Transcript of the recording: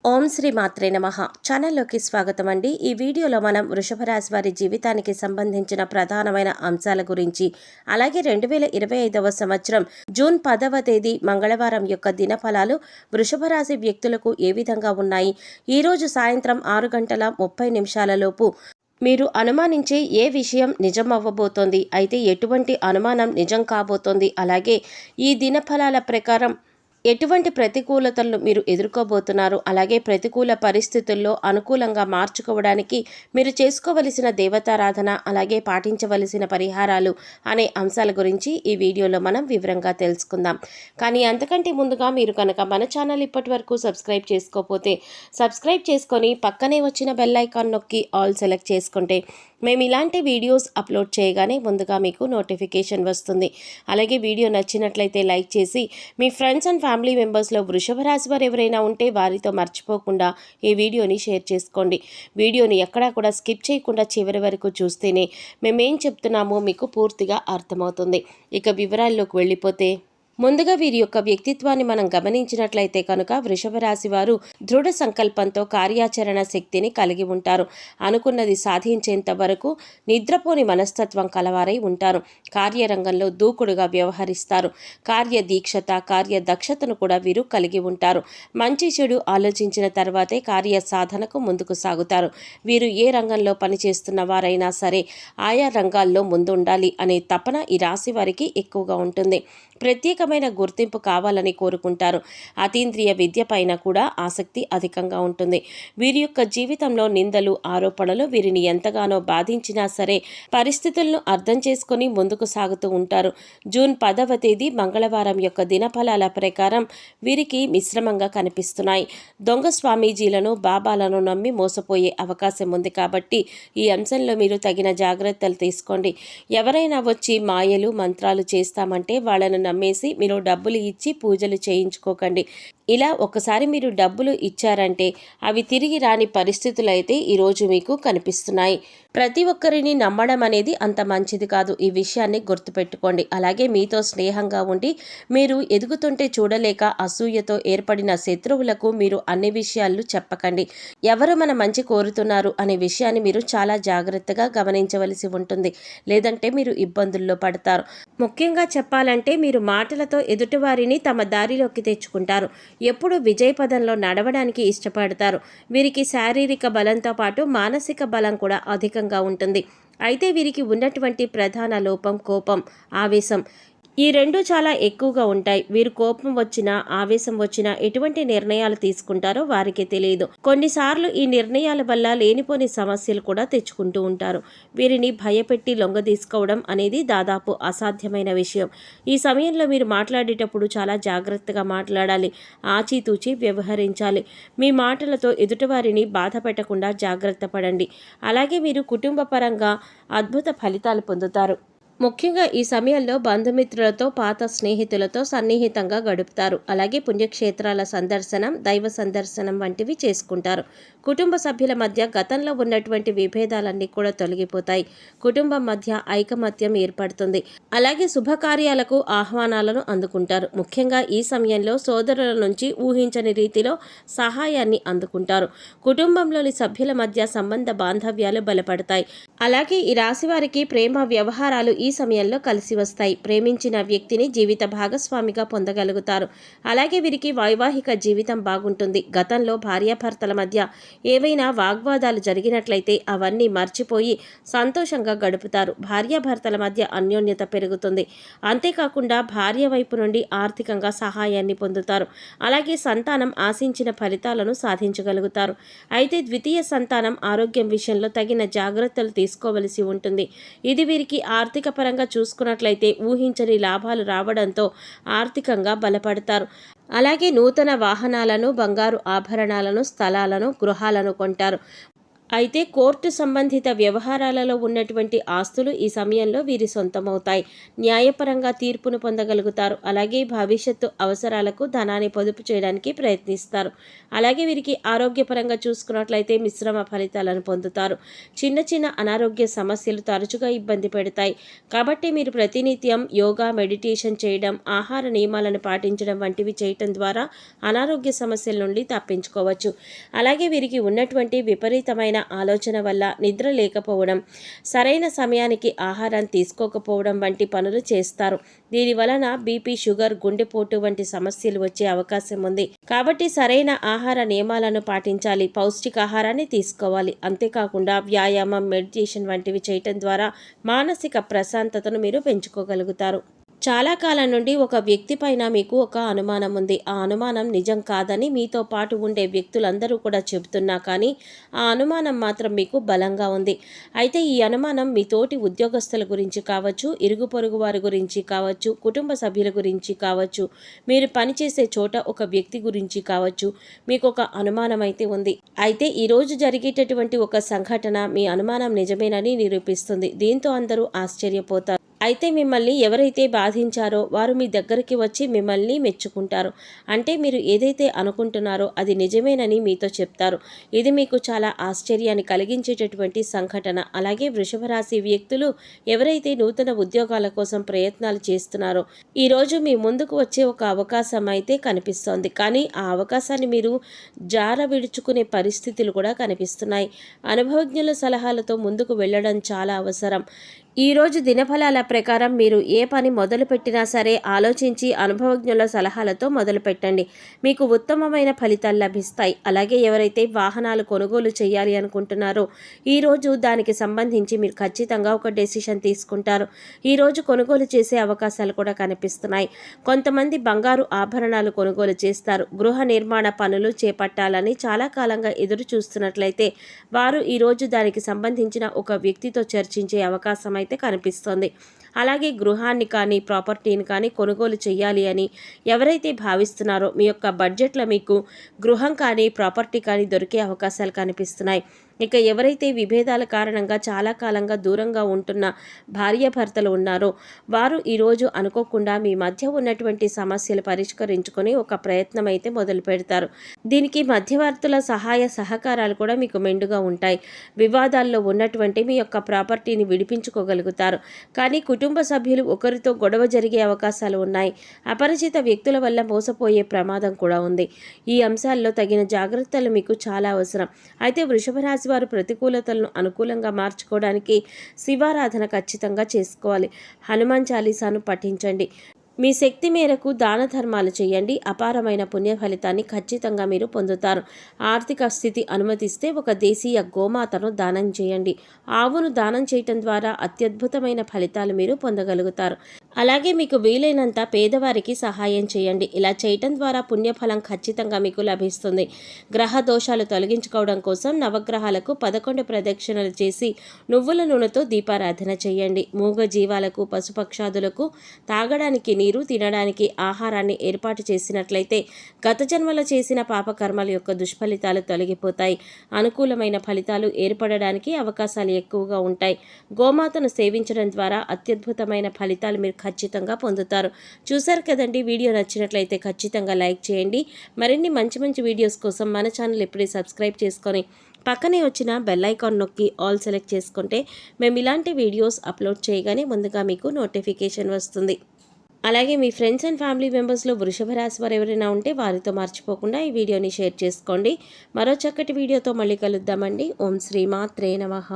ఓం శ్రీ మాత్రే నమః. ఛానల్లోకి స్వాగతం అండి. ఈ వీడియోలో మనం వృషభ రాశి వారి జీవితానికి సంబంధించిన ప్రధానమైన అంశాల గురించి, అలాగే 2025వ సంవత్సరం జూన్ 10వ తేదీ మంగళవారం యొక్క దినఫలాలు వృషభ రాశి వ్యక్తులకు ఏ విధంగా ఉన్నాయి, ఈరోజు సాయంత్రం 6:30 లోపు మీరు అనుమానించే ఏ విషయం నిజం అవ్వబోతోంది, అయితే ఎటువంటి అనుమానం నిజం కాబోతోంది, అలాగే ఈ దినఫలాల ప్రకారం ఎటువంటి ప్రతికూలతలను మీరు ఎదుర్కోబోతున్నారు, అలాగే ప్రతికూల పరిస్థితుల్లో అనుకూలంగా మార్చుకోవడానికి మీరు చేసుకోవలసిన దేవతారాధన, అలాగే పాటించవలసిన పరిహారాలు అనే అంశాల గురించి ఈ వీడియోలో మనం వివరంగా తెలుసుకుందాం. కానీ అంతకంటే ముందుగా మీరు కనుక మన ఛానల్ ఇప్పటి వరకు సబ్స్క్రైబ్ చేసుకోకపోతే సబ్స్క్రైబ్ చేసుకొని పక్కనే వచ్చిన బెల్ ఐకాన్ నొక్కి ఆల్ సెలెక్ట్ చేసుకుంటే మేము ఇలాంటి వీడియోస్ అప్లోడ్ చేయగానే ముందుగా మీకు నోటిఫికేషన్ వస్తుంది. అలాగే వీడియో నచ్చినట్లయితే లైక్ చేసి మీ ఫ్రెండ్స్ అండ్ ఫ్యామిలీ మెంబర్స్లో వృషభ రాశి వారు ఎవరైనా ఉంటే వారితో మర్చిపోకుండా ఈ వీడియోని షేర్ చేసుకోండి. వీడియోని ఎక్కడా కూడా స్కిప్ చేయకుండా చివరి వరకు చూస్తేనే మేమేం చెప్తున్నామో మీకు పూర్తిగా అర్థమవుతుంది. ఇక వివరాల్లోకి వెళ్ళిపోతే, ముందుగా వీరి యొక్క వ్యక్తిత్వాన్ని మనం గమనించినట్లయితే కనుక వృషభ రాశి వారు దృఢ సంకల్పంతో కార్యాచరణ శక్తిని కలిగి ఉంటారు. అనుకున్నది సాధించేంత వరకు నిద్రపోని మనస్తత్వం కలవారై ఉంటారు. కార్యరంగంలో దూకుడుగా వ్యవహరిస్తారు. కార్యదీక్షత, కార్యదక్షతను కూడా వీరు కలిగి ఉంటారు. మంచి చెడు ఆలోచించిన తర్వాతే కార్య సాధనకు ముందుకు సాగుతారు. వీరు ఏ రంగంలో పనిచేస్తున్న వారైనా సరే ఆయా రంగాల్లో ముందుండాలి అనే తపన ఈ రాశి వారికి ఎక్కువగా ఉంటుంది. ప్రత్యేకమైన గుర్తింపు కావాలని కోరుకుంటారు. అతీంద్రియ విద్య పైన కూడా ఆసక్తి అధికంగా ఉంటుంది. వీరి యొక్క జీవితంలో నిందలు, ఆరోపణలు వీరిని ఎంతగానో బాధించినా సరే పరిస్థితులను అర్థం చేసుకొని ముందుకు సాగుతూ ఉంటారు. జూన్ 10వ తేదీ మంగళవారం యొక్క దినఫలాల ప్రకారం వీరికి మిశ్రమంగా కనిపిస్తున్నాయి. దొంగ స్వామీజీలను, బాబాలను నమ్మి మోసపోయే అవకాశం ఉంది కాబట్టి ఈ అంశంలో మీరు తగిన జాగ్రత్తలు తీసుకోండి. ఎవరైనా వచ్చి మాయలు, మంత్రాలు చేస్తామంటే వాళ్ళను నమ్మేసి మీరు డబ్బులు ఇచ్చి పూజలు చేయించుకోకండి. ఇలా ఒకసారి మీరు డబ్బులు ఇచ్చారంటే అవి తిరిగి రాని పరిస్థితులు అయితే ఈరోజు మీకు కనిపిస్తున్నాయి. ప్రతి ఒక్కరిని నమ్మడం అనేది అంత మంచిది కాదు. ఈ విషయాన్ని గుర్తుపెట్టుకోండి. అలాగే మీతో స్నేహంగా ఉండి మీరు ఎదుగుతుంటే చూడలేక అసూయతో ఏర్పడిన శత్రువులకు మీరు అన్ని విషయాలు చెప్పకండి. ఎవరు మన మంచి కోరుతున్నారు అనే విషయాన్ని మీరు చాలా జాగ్రత్తగా గమనించవలసి ఉంటుంది. లేదంటే మీరు ఇబ్బందుల్లో పడతారు. ముఖ్యంగా చెప్పాలంటే మీరు మాటలతో ఎదుటివారిని తమ దారిలోకి తెచ్చుకుంటారు. ఎప్పుడు విజయపదంలో నడవడానికి ఇష్టపడతారు. వీరికి శారీరక బలంతో పాటు మానసిక బలం కూడా అధికంగా ఉంటుంది. అయితే వీరికి ఉన్నటువంటి ప్రధాన లోపం కోపం, ఆవేశం. ఈ రెండు చాలా ఎక్కువగా ఉంటాయి. వీరు కోపం వచ్చినా, ఆవేశం వచ్చినా ఎటువంటి నిర్ణయాలు తీసుకుంటారో వారికి తెలియదు. కొన్నిసార్లు ఈ నిర్ణయాల వల్ల లేనిపోని సమస్యలు కూడా తెచ్చుకుంటూ ఉంటారు. వీరిని భయపెట్టి లొంగ తీసుకోవడం అనేది దాదాపు అసాధ్యమైన విషయం. ఈ సమయంలో మీరు మాట్లాడేటప్పుడు చాలా జాగ్రత్తగా మాట్లాడాలి. ఆచితూచి వ్యవహరించాలి. మీ మాటలతో ఎదుటివారిని బాధ పెట్టకుండా జాగ్రత్త పడండి. అలాగే మీరు కుటుంబ పరంగా అద్భుత ఫలితాలు పొందుతారు. ముఖ్యంగా ఈ సమయంలో బంధుమిత్రులతో, పాత స్నేహితులతో సన్నిహితంగా గడుపుతారు. అలాగే పుణ్యక్షేత్రాల సందర్శనం, దైవ సందర్శనం వంటివి చేసుకుంటారు. కుటుంబ సభ్యుల మధ్య గతంలో ఉన్నటువంటి విభేదాలన్నీ కూడా తొలగిపోతాయి. కుటుంబం మధ్య ఐకమత్యం ఏర్పడుతుంది. అలాగే శుభకార్యాలకు ఆహ్వానాలను అందుకుంటారు. ముఖ్యంగా ఈ సమయంలో సోదరుల నుంచి ఊహించని రీతిలో సహాయాన్ని అందుకుంటారు. కుటుంబంలోని సభ్యుల మధ్య సంబంధ బాంధవ్యాలు బలపడతాయి. అలాగే ఈ రాశి వారికి ప్రేమ వ్యవహారాలు ఈ సమయంలో కలిసి వస్తాయి. ప్రేమించిన వ్యక్తిని జీవిత భాగస్వామిగా పొందగలుగుతారు. అలాగే వీరికి వైవాహిక జీవితం బాగుంటుంది. గతంలో భార్యాభర్తల మధ్య ఏవైనా వాగ్వాదాలు జరిగినట్లయితే అవన్నీ మర్చిపోయి సంతోషంగా గడుపుతారు. భార్యాభర్తల మధ్య అన్యోన్యత పెరుగుతుంది. అంతేకాకుండా భార్య వైపు నుండి ఆర్థికంగా సహాయాన్ని పొందుతారు. అలాగే సంతానం ఆశించిన ఫలితాలను సాధించగలుగుతారు. అయితే ద్వితీయ సంతానం ఆరోగ్యం విషయంలో తగిన జాగ్రత్తలు తీసుకోవలసి ఉంటుంది. ఇది వీరికి ఆర్థిక పరంగా చూసుకున్నట్లయితే ఊహించని లాభాలు రావడంతో ఆర్థికంగా బలపడతారు. అలాగే నూతన వాహనాలను, బంగారు ఆభరణాలను, స్థలాలను, గృహాలను కొంటారు. అయితే కోర్టు సంబంధిత వ్యవహారాలలో ఉన్నటువంటి ఆస్తులు ఈ సమయంలో వీరి సొంతమవుతాయి. న్యాయపరంగా తీర్పును పొందగలుగుతారు. అలాగే భవిష్యత్తు అవసరాలకు ధనాన్ని పొదుపు చేయడానికి ప్రయత్నిస్తారు. అలాగే వీరికి ఆరోగ్యపరంగా చూసుకున్నట్లయితే మిశ్రమ ఫలితాలను పొందుతారు. చిన్న చిన్న అనారోగ్య సమస్యలు తరచుగా ఇబ్బంది పెడతాయి. కాబట్టి మీరు ప్రతినిత్యం యోగా, మెడిటేషన్ చేయడం, ఆహార నియమాలను పాటించడం వంటివి చేయటం ద్వారా అనారోగ్య సమస్యల నుండి తప్పించుకోవచ్చు. అలాగే వీరికి ఉన్నటువంటి విపరీతమైన ఆలోచన వల్ల నిద్ర లేకపోవడం, సరైన సమయానికి ఆహారం తీసుకోకపోవడం వంటి పనులు చేస్తారు. దీని వలన బీపీ, షుగర్, గుండెపోటు వంటి సమస్యలు వచ్చే అవకాశం ఉంది. కాబట్టి సరైన ఆహార నియమాలను పాటించాలి. పౌష్టికాహారాన్ని తీసుకోవాలి. అంతేకాకుండా వ్యాయామం, మెడిటేషన్ వంటివి చేయటం ద్వారా మానసిక ప్రశాంతతను మీరు పెంచుకోగలుగుతారు. చాలా కాలం నుండి ఒక వ్యక్తి పైన మీకు ఒక అనుమానం ఉంది. ఆ అనుమానం నిజం కాదని మీతో పాటు ఉండే వ్యక్తులందరూ కూడా చెబుతున్నా కానీ ఆ అనుమానం మాత్రం మీకు బలంగా ఉంది. అయితే ఈ అనుమానం మీ తోటి ఉద్యోగస్తుల గురించి కావచ్చు, ఇరుగు పొరుగు వారి గురించి కావచ్చు, కుటుంబ సభ్యుల గురించి కావచ్చు, మీరు పనిచేసే చోట ఒక వ్యక్తి గురించి కావచ్చు, మీకు ఒక అనుమానం అయితే ఉంది. అయితే ఈరోజు జరిగేటటువంటి ఒక సంఘటన మీ అనుమానం నిజమేనని నిరూపిస్తుంది. దీంతో అందరూ ఆశ్చర్యపోతారు. అయితే మిమ్మల్ని ఎవరైతే బాధించారో వారు మీ దగ్గరికి వచ్చి మిమ్మల్ని మెచ్చుకుంటారు. అంటే మీరు ఏదైతే అనుకుంటున్నారో అది నిజమేనని మీతో చెప్తారు. ఇది మీకు చాలా ఆశ్చర్యాన్ని కలిగించేటటువంటి సంఘటన. అలాగే వృషభ రాశి వ్యక్తులు ఎవరైతే నూతన ఉద్యోగాల కోసం ప్రయత్నాలు చేస్తున్నారో ఈరోజు మీ ముందుకు వచ్చే ఒక అవకాశం అయితే కనిపిస్తోంది. కానీ ఆ అవకాశాన్ని మీరు జార విడుచుకునే పరిస్థితులు కూడా కనిపిస్తున్నాయి. అనుభవజ్ఞుల సలహాలతో ముందుకు వెళ్ళడం చాలా అవసరం. ఈరోజు దినఫలాల ప్రకారం మీరు ఏ పని మొదలుపెట్టినా సరే ఆలోచించి అనుభవజ్ఞుల సలహాలతో మొదలుపెట్టండి. మీకు ఉత్తమమైన ఫలితాలు లభిస్తాయి. అలాగే ఎవరైతే వాహనాలు కొనుగోలు చేయాలి అనుకుంటున్నారో ఈరోజు దానికి సంబంధించి మీరు ఖచ్చితంగా ఒక డెసిషన్ తీసుకుంటారు. ఈరోజు కొనుగోలు చేసే అవకాశాలు కూడా కనిపిస్తున్నాయి. కొంతమంది బంగారు ఆభరణాలు కొనుగోలు చేస్తారు. గృహ నిర్మాణ పనులు చేపట్టాలని చాలా కాలంగా ఎదురు చూస్తున్నట్లయితే వారు ఈరోజు దానికి సంబంధించిన ఒక వ్యక్తితో చర్చించే అవకాశం అయితే కనిపిస్తోంది. అలాగే గృహాన్ని కానీ ప్రాపర్టీని కానీ కొనుగోలు చేయాలి అని ఎవరైతే భావిస్తున్నారో మీ యొక్క బడ్జెట్లో మీకు గృహం కానీ ప్రాపర్టీ కానీ దొరికే అవకాశాలు కనిపిస్తున్నాయి. ఇక ఎవరైతే విభేదాల కారణంగా చాలా కాలంగా దూరంగా ఉంటున్న భార్యాభర్తలు ఉన్నారో వారు ఈరోజు అనుకోకుండా మీ మధ్య ఉన్నటువంటి సమస్యలు పరిష్కరించుకొని ఒక ప్రయత్నం అయితే మొదలు పెడతారు. దీనికి మధ్యవర్తుల సహాయ సహకారాలు కూడా మీకు మెండుగా ఉంటాయి. వివాదాల్లో ఉన్నటువంటి మీ యొక్క ప్రాపర్టీని విడిపించుకోగలుగుతారు. కానీ కుటుంబ సభ్యులు ఒకరితో గొడవ జరిగే అవకాశాలు ఉన్నాయి. అపరిచిత వ్యక్తుల వల్ల మోసపోయే ప్రమాదం కూడా ఉంది. ఈ అంశాల్లో తగిన జాగ్రత్తలు మీకు చాలా అవసరం. అయితే వృషభ రాశి వారు ప్రతికూలతలను అనుకూలంగా మార్చుకోవడానికి శివారాధన ఖచ్చితంగా చేసుకోవాలి. హనుమాన్ చాలీసాను పఠించండి. మీ శక్తి మేరకు దాన ధర్మాలు చేయండి. అపారమైన పుణ్య ఫలితాన్ని ఖచ్చితంగా మీరు పొందుతారు. ఆర్థిక స్థితి అనుమతిస్తే ఒక దేశీయ గోమాతను దానం చేయండి. ఆవును దానం చేయటం ద్వారా అత్యద్భుతమైన ఫలితాలు మీరు పొందగలుగుతారు. అలాగే మీకు వీలైనంత పేదవారికి సహాయం చేయండి. ఇలా చేయటం ద్వారా పుణ్యఫలం ఖచ్చితంగా మీకు లభిస్తుంది. గ్రహ దోషాలు తొలగించుకోవడం కోసం నవగ్రహాలకు 11 ప్రదక్షిణలు చేసి నువ్వుల నూనెతో దీపారాధన చేయండి. మూగ జీవాలకు, పశుపక్షాదులకు తాగడానికి నీరు, తినడానికి ఆహారాన్ని ఏర్పాటు చేసినట్లయితే గత జన్మలో చేసిన పాపకర్మల యొక్క దుష్ఫలితాలు తొలగిపోతాయి. అనుకూలమైన ఫలితాలు ఏర్పడడానికి అవకాశాలు ఎక్కువగా ఉంటాయి. గోమాతను సేవించడం ద్వారా అత్యద్భుతమైన ఫలితాలు మీరు ఖచ్చితంగా పొందుతారు. చూశారు కదండి, వీడియో నచ్చినట్లయితే ఖచ్చితంగా లైక్ చేయండి. మరిన్ని మంచి మంచి వీడియోస్ కోసం మన ఛానల్ ఇప్పుడే సబ్స్క్రైబ్ చేసుకొని పక్కనే వచ్చిన బెల్ ఐకాన్ నొక్కి ఆల్ సెలెక్ట్ చేసుకుంటే మేము ఇలాంటి వీడియోస్ అప్లోడ్ చేయగానే ముందుగా మీకు నోటిఫికేషన్ వస్తుంది. అలాగే మీ ఫ్రెండ్స్ అండ్ ఫ్యామిలీ మెంబర్స్లో వృషభ రాశి వారు ఎవరైనా ఉంటే వారితో మర్చిపోకుండా ఈ వీడియోని షేర్ చేసుకోండి. మరో చక్కటి వీడియోతో మళ్ళీ కలుద్దామండి. ఓం శ్రీమాత్రే నమః.